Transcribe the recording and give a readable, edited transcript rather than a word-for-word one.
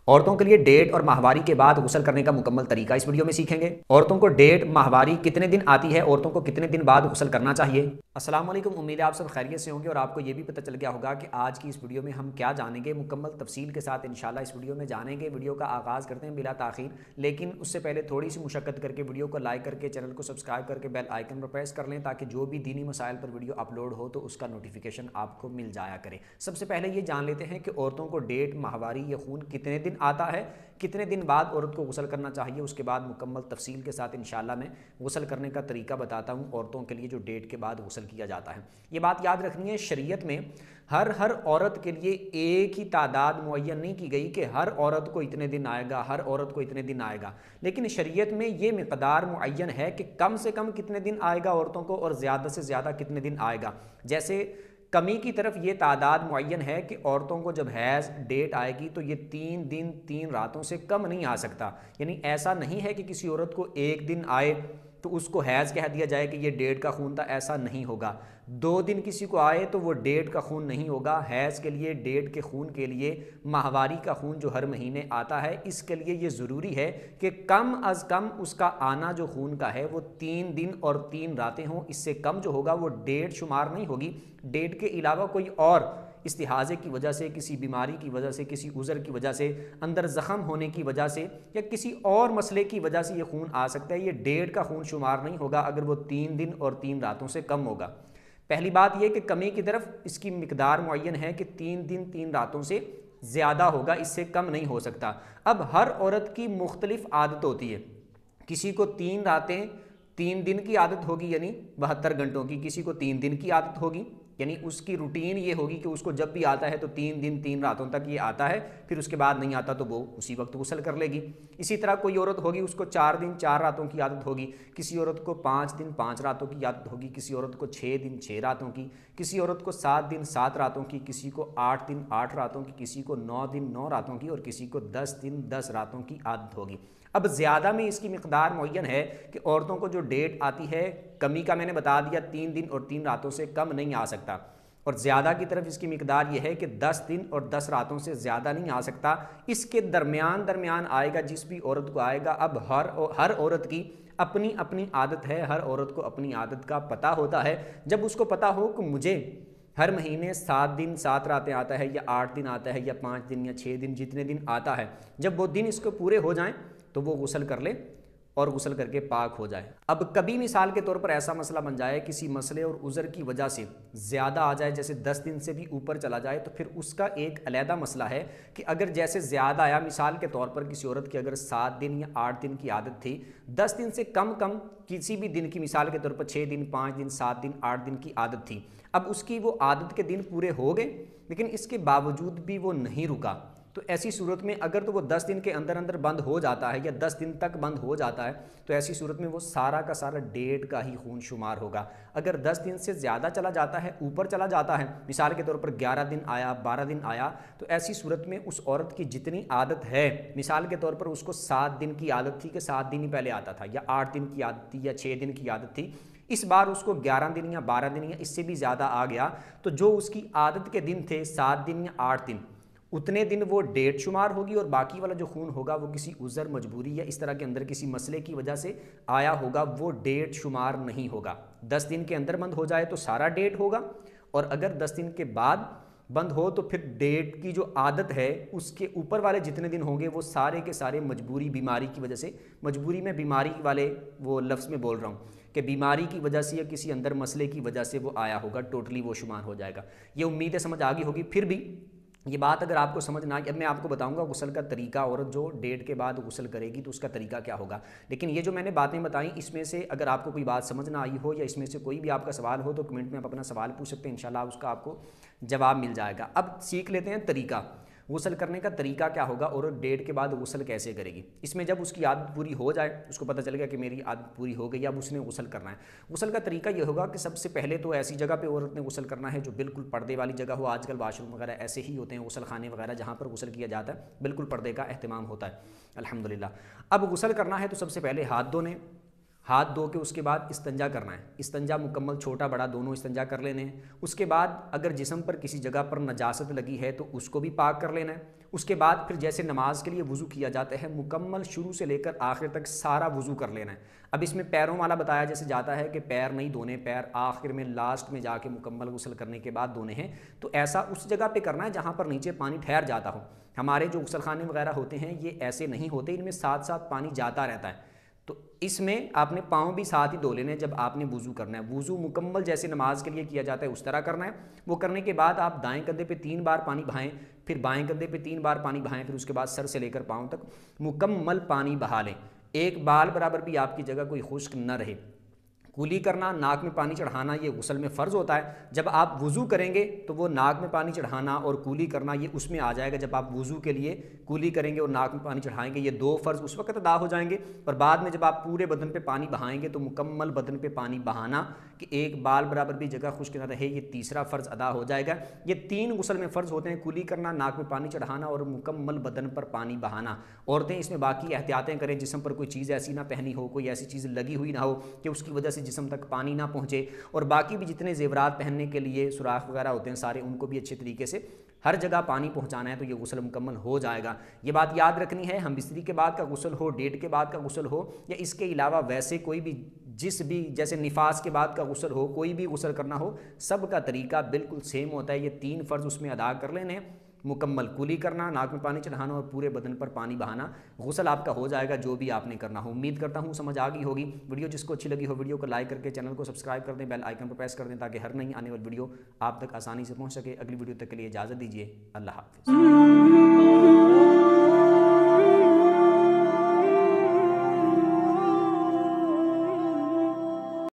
عورتوں کے لیے ڈیٹ اور ماہواری کے بعد غسل کرنے کا مکمل طریقہ اس ویڈیو میں سیکھیں گے۔ عورتوں کو ڈیٹ ماہواری کتنے دن آتی ہے، عورتوں کو کتنے دن بعد غسل کرنا چاہیے۔ السلام علیکم، امید ہے آپ سب خیریت سے ہوں گے اور آپ کو یہ بھی پتہ چل گیا ہوگا کہ آج کی اس ویڈیو میں ہم کیا جانیں گے، مکمل تفصیل کے ساتھ انشاءاللہ اس ویڈیو میں جانیں گے۔ ویڈیو کا آغاز کرتے ہیں بلا تاخیر، لیکن اس سے پہلے تھوڑی سی مشقت کر کے ویڈیو کو لائک کر کے چینل کو سبسکرائب کر کے بیل آئیکن پر پریس کر لیں تاکہ جو بھی دینی مسائل پر ویڈیو اپلوڈ ہو تو اس کا نوٹیفیکیشن آپ کو مل جایا کرے۔ سب سے پہلے یہ جان لیتے ہیں کہ عورتوں کو ڈیٹ ماہواری یا خون کتنے دن آتا ہے، کتنے دن بعد عورت کو غسل کرنا چاہیے، اس کے بعد مکمل تفصیل کے ساتھ انشاءاللہ میں غسل کرنے کا طریقہ بتاتا ہوں عورتوں کے لیے جو ڈیٹ کے بعد غسل کیا جاتا ہے۔ یہ بات یاد رکھنی ہے، شریعت میں ہر عورت کے لیے ایک ہی تعداد معین نہیں کی گئی کہ ہر عورت کو اتنے دن آئے گا، ہر عورت کو اتنے دن آئے گا، لیکن شریعت میں یہ مقدار معین ہے کہ کم سے کم کتنے دن آئے گا عورتوں کو اور زیادہ سے زیادہ کتنے دن آئے گا۔ جیسے کمی کی طرف یہ تعداد معین ہے کہ عورتوں کو جب حیض ڈیٹ آئے گی تو یہ 3 دن 3 راتوں سے کم نہیں آ سکتا، یعنی ایسا نہیں ہے کہ کسی عورت کو ایک دن آئے تو اس کو حیض کہہ دیا جائے کہ یہ ڈیٹ کا خون تھا، ایسا نہیں ہوگا۔ 2 دن کسی کو آئے تو وہ ڈیٹ کا خون نہیں ہوگا۔ حیض کے لیے، ڈیٹ کے خون کے لیے، ماہواری کا خون جو ہر مہینے آتا ہے، اس کے لیے یہ ضروری ہے کہ کم از کم اس کا آنا جو خون کا ہے وہ 3 دن اور 3 راتیں ہوں۔ اس سے کم جو ہوگا وہ ڈیٹ شمار نہیں ہوگی۔ ڈیٹ کے علاوہ کوئی اور استحاضے کی وجہ سے، کسی بیماری کی وجہ سے، کسی عذر کی وجہ سے، اندر زخم ہونے کی وجہ سے یا کسی اور مسئلے کی وجہ سے یہ خون آ سکتا ہے۔ یہ ڈیٹ کا خون شمار نہیں ہوگا اگر وہ 3 دن اور 3 راتوں سے کم ہوگا۔ پہلی بات یہ کہ کمی کی طرف اس کی مقدار معین ہے کہ 3 دن 3 راتوں سے زیادہ ہوگا، اس سے کم نہیں ہو سکتا۔ اب ہر عورت کی مختلف عادت ہوتی ہے، کسی کو 3 راتیں 3 دن کی عادت ہوگی یعنی 72 گھنٹوں کی، کسی کو 3 دن کی عادت ہوگی، یعنی اس کی روٹین یہ ہوگی کہ اس کو جب بھی آتا ہے تو 3 دن 3 راتوں تک یہ آتا ہے، پھر اس کے بعد نہیں آتا تو وہ اسی وقت غسل کر لے گی۔ اسی طرح کوئی عورت ہوگی اس کو 4 دن 4 راتوں کی عادت ہوگی، کسی عورت کو 5 دن 5 راتوں کی عادت ہوگی، کسی عورت کو 6 دن 6 راتوں کی، کسی عورت کو 7 دن 7 راتوں کی، کسی کو 8 دن 8 راتوں کی، کسی کو 9 دن 9 راتوں کی اور کسی کو 10 دن 10 راتوں کی عادت ہوگی۔ اب زیادہ میں اس کی مقدار معین ہے کہ عورتوں کو جو ڈیٹ آتی ہے، کمی کا میں نے بتا دیا 3 دن اور 3 راتوں سے کم نہیں آ سکتا، اور زیادہ کی طرف اس کی مقدار یہ ہے کہ 10 دن اور 10 راتوں سے زیادہ نہیں آ سکتا، اس کے درمیان آئے گا جس بھی عورت کو آئے گا۔ اب ہر عورت کی اپنی اپنی عادت ہے، ہر عورت کو اپنی عادت کا پتہ ہوتا ہے۔ جب اس کو پتہ ہو کہ مجھے ہر مہینے 7 دن 7 راتیں آتا ہے یا 8 دن آتا ہے یا 5 دن یا 6 دن، جتنے دن آتا ہے، جب وہ دن اس کو پورے ہو جائیں تو وہ غسل کر لے اور غسل کر کے پاک ہو جائے۔ اب کبھی مثال کے طور پر ایسا مسئلہ بن جائے، کسی مسئلے اور عذر کی وجہ سے زیادہ آ جائے، جیسے 10 دن سے بھی اوپر چلا جائے، تو پھر اس کا ایک علیحدہ مسئلہ ہے کہ اگر جیسے زیادہ آیا، مثال کے طور پر کسی عورت کی اگر 7 دن یا 8 دن کی عادت تھی، 10 دن سے کم کسی بھی دن کی، مثال کے طور پر 6 دن 5 دن 7 دن 8 دن کی عادت تھی، اب اس کی وہ عادت کے دن پورے ہو گئے لیکن اس کے باوجود بھی وہ نہیں رکا، تو ایسی صورت میں اگر تو وہ 10 دن کے اندر بند ہو جاتا ہے یا 10 دن تک بند ہو جاتا ہے تو ایسی صورت میں وہ سارا کا سارا ڈیٹ کا ہی خون شمار ہوگا۔ اگر 10 دن سے زیادہ چلا جاتا ہے، اوپر چلا جاتا ہے، مثال کے طور پر 11 دن آیا 12 دن آیا، تو ایسی صورت میں اس عورت کی جتنی عادت ہے، مثال کے طور پر اس کو 7 دن کی عادت تھی کہ 7 دن ہی پہلے آتا تھا، یا 8 دن کی عادت تھی یا 6 دن کی عادت تھی، اس بار اس کو 11 دن یا 12 دن یا اس سے بھی زیادہ آ گیا، تو جو اس کی عادت کے دن تھے 7 دن یا 8 دن، اتنے دن وہ ڈیٹ شمار ہوگی، اور باقی والا جو خون ہوگا وہ کسی عذر، مجبوری یا اس طرح کے اندر کسی مسئلے کی وجہ سے آیا ہوگا، وہ ڈیٹ شمار نہیں ہوگا۔ 10 دن کے اندر بند ہو جائے تو سارا ڈیٹ ہوگا، اور اگر 10 دن کے بعد بند ہو تو پھر ڈیٹ کی جو عادت ہے اس کے اوپر والے جتنے دن ہوں گے وہ سارے کے سارے مجبوری، بیماری کی وجہ سے، مجبوری میں بیماری والے وہ لفظ میں بول رہا ہوں کہ بیماری کی وجہ سے یا کسی اندر مسئلے کی وجہ سے وہ آیا ہوگا، ٹوٹلی وہ شمار ہو جائے گا۔ یہ امید ہے سمجھ آ گئی ہوگی۔ پھر بھی یہ بات اگر آپ کو سمجھ نہ آئی، اب میں آپ کو بتاؤں گا غسل کا طریقہ، عورت جو ڈیٹ کے بعد غسل کرے گی تو اس کا طریقہ کیا ہوگا، لیکن یہ جو میں نے باتیں بتائیں اس میں سے اگر آپ کو کوئی بات سمجھ نہ آئی ہو یا اس میں سے کوئی بھی آپ کا سوال ہو تو کمنٹ میں آپ اپنا سوال پوچھ سکتے ہیں، انشاءاللہ اس کا آپ کو جواب مل جائے گا۔ اب سیکھ لیتے ہیں طریقہ، غسل کرنے کا طریقہ کیا ہوگا اور ڈیٹ کے بعد غسل کیسے کرے گی۔ اس میں جب اس کی عادت پوری ہو جائے، اس کو پتہ چل گیا کہ میری عادت پوری ہو گئی، اب اس نے غسل کرنا ہے۔ غسل کا طریقہ یہ ہوگا کہ سب سے پہلے تو ایسی جگہ پہ عورت نے غسل کرنا ہے جو بالکل پردے والی جگہ ہو۔ آج کل واش روم وغیرہ ایسے ہی ہوتے ہیں، غسل خانے وغیرہ جہاں پر غسل کیا جاتا ہے بالکل پردے کا اہتمام ہوتا ہے، الحمدللہ۔ اب غسل کرنا ہے تو سب سے پہلے ہاتھ دھونے، ہاتھ دھو کے اس کے بعد استنجا کرنا ہے، استنجا مکمل چھوٹا بڑا دونوں استنجا کر لینے ہیں۔ اس کے بعد اگر جسم پر کسی جگہ پر نجاست لگی ہے تو اس کو بھی پاک کر لینا ہے۔ اس کے بعد پھر جیسے نماز کے لیے وضو کیا جاتا ہے مکمل شروع سے لے کر آخر تک سارا وضو کر لینا ہے۔ اب اس میں پیروں والا بتایا جیسے جاتا ہے کہ پیر نہیں دھونے، پیر آخر میں لاسٹ میں جا کے مکمل غسل کرنے کے بعد دھونے ہیں، تو ایسا اس جگہ پہ کرنا ہے جہاں پر نیچے پانی ٹھہر جاتا ہو۔ ہمارے جو غسل خانے وغیرہ ہوتے ہیں یہ ایسے نہیں ہوتے، ان میں ساتھ ساتھ پانی جاتا رہتا ہے، تو اس میں آپ نے پاؤں بھی ساتھ ہی دھو لینے جب آپ نے وضو کرنا ہے۔ وضو مکمل جیسے نماز کے لیے کیا جاتا ہے اس طرح کرنا ہے۔ وہ کرنے کے بعد آپ دائیں کندھے پہ 3 بار پانی بہائیں، پھر بائیں کندھے پہ 3 بار پانی بہائیں، پھر اس کے بعد سر سے لے کر پاؤں تک مکمل پانی بہا لیں، ایک بال برابر بھی آپ کی جگہ کوئی خشک نہ رہے۔ کولی کرنا، ناک میں پانی چڑھانا یہ غسل میں فرض ہوتا ہے۔ جب آپ وضو کریں گے تو وہ ناک میں پانی چڑھانا اور کولی کرنا یہ اس میں آ جائے گا۔ جب آپ وضو کے لیے کولی کریں گے اور ناک میں پانی چڑھائیں گے یہ 2 فرض اس وقت ادا ہو جائیں گے، اور بعد میں جب آپ پورے بدن پہ پانی بہائیں گے تو مکمل بدن پہ پانی بہانا کہ ایک بال برابر بھی جگہ خشک نہ رہے، یہ تیسرا فرض ادا ہو جائے گا۔ یہ 3 غسل میں فرض ہوتے ہیں، کولی کرنا، ناک میں پانی چڑھانا اور مکمل بدن پر پانی بہانا۔ عورتیں اس میں باقی احتیاطیں کریں، جسم پر کوئی چیز ایسی نہ پہنی ہو، کوئی ایسی چیز لگی ہوئی نہ ہو کہ اس کی وجہ سے جسم تک پانی نہ پہنچے، اور باقی بھی جتنے زیورات پہننے کے لیے سوراخ وغیرہ ہوتے ہیں سارے ان کو بھی اچھے طریقے سے ہر جگہ پانی پہنچانا ہے، تو یہ غسل مکمل ہو جائے گا۔ یہ بات یاد رکھنی ہے، ہم بستری کے بعد کا غسل ہو، ڈیٹ کے بعد کا غسل ہو، یا اس کے علاوہ ویسے کوئی بھی جس بھی جیسے نفاس کے بعد کا غسل ہو، کوئی بھی غسل کرنا ہو، سب کا طریقہ بالکل سیم ہوتا ہے۔ یہ 3 فرض اس میں ادا کر لینے ہیں، مکمل کولی کرنا، ناک میں پانی چڑھانا اور پورے بدن پر پانی بہانا، غسل آپ کا ہو جائے گا جو بھی آپ نے کرنا ہو۔ امید کرتا ہوں سمجھ آ گئی ہوگی۔ ویڈیو جس کو اچھی لگی ہو ویڈیو کو لائک کر کے چینل کو سبسکرائب کر دیں، بیل آئیکن پر پریس کر دیں تاکہ ہر نئی آنے والی ویڈیو آپ تک آسانی سے پہنچ سکے۔ اگلی ویڈیو تک کے لیے اجازت دیجیے، اللہ حافظ۔